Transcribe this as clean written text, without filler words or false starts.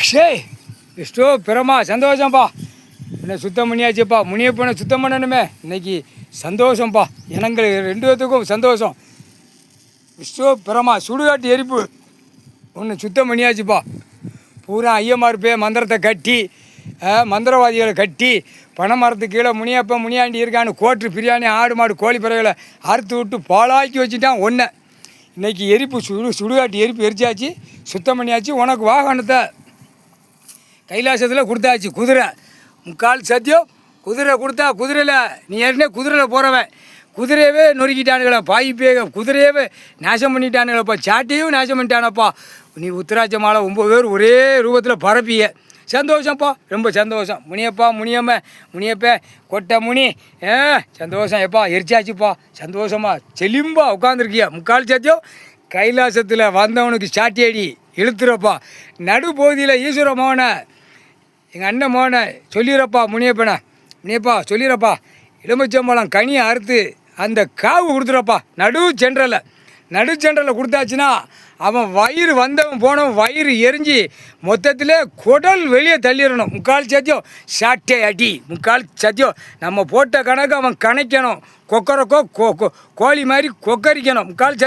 ஷே எஸ்டோ பிரமா சந்தோஷம்ப்பா. என்ன சுத்தம் பண்ணியாச்சுப்பா. முனியப்பனை சுத்தம் பண்ணணுமே. இன்னைக்கு சந்தோஷம்ப்பா. எனக்கு 2 பேத்துக்கும் சந்தோஷம். எஸ்டோ பிரமா சுடுகாட்டு எரிப்பு ஒன்று சுத்தம் பண்ணியாச்சுப்பா. பூரா ஐயமார் பே மந்திரத்தை கட்டி மந்திரவாதிகளை கட்டி பனை மரத்துக்கு கீழே முனியப்பன் முனியாண்டி இருக்கான்னு கோட்டு பிரியாணி ஆடு மாடு கோழி பிறகுகளை அறுத்து விட்டு பாலாக்கி வச்சுட்டான் ஒன்றை. இன்றைக்கி எரிப்பு சுடுகாட்டு எரிப்பு எரிச்சாச்சு, சுத்தம் பண்ணியாச்சு. உனக்கு வாகனத்தை கைலாசத்தில் கொடுத்தாச்சு. குதிரை 3/4 சத்தியம் குதிரை கொடுத்தா. குதிரையில் நீ ஏற்கனவே குதிரையில் போகிறவன். குதிரையவே நொறுக்கிட்டானுங்களா பாய்ப்பே. குதிரையவே நாசம் பண்ணிட்டானுங்களப்பா. சாட்டையும் நாசம் பண்ணிட்டானப்பா. நீ உத்தராட்ச மாலை 9 பேர் ஒரே ரூபத்தில் பரப்பிய. சந்தோஷம்ப்பா, ரொம்ப சந்தோஷம். முனியப்பா முனியப்ப கொட்டை முனி சந்தோஷம். எப்பா எரிச்சாச்சுப்பா. சந்தோஷமா செலிம்பா உட்காந்துருக்கியா. 3/4 சத்தியம் கைலாசத்தில் வந்தவனுக்கு சாட்டியடி இழுத்துறப்பா. நடுப்பகுதியில் ஈஸ்வர மோகனை எங்கள் அண்ணன் மோகனை சொல்லிடுறப்பா. முனியப்பா சொல்லிடுறப்பா. எலுமிச்சம்பழம் கனியை அறுத்து அந்த காவு கொடுத்துறப்பா. நடு சென்டரில் கொடுத்தாச்சுன்னா அவன் வயிறு வந்தவன் போனவன் வயிறு எரிஞ்சு மொத்தத்தில் குடல் வெளியே தள்ளிடணும். 3/4 சத்தியம் சாட்டை அடி. 3/4 சத்தியம் நம்ம போட்ட கணக்கு அவன் கணக்கணும். கொக்கரக்கோ கோழி மாதிரி கொக்கரிக்கணும். 3/4 சத்தியம்.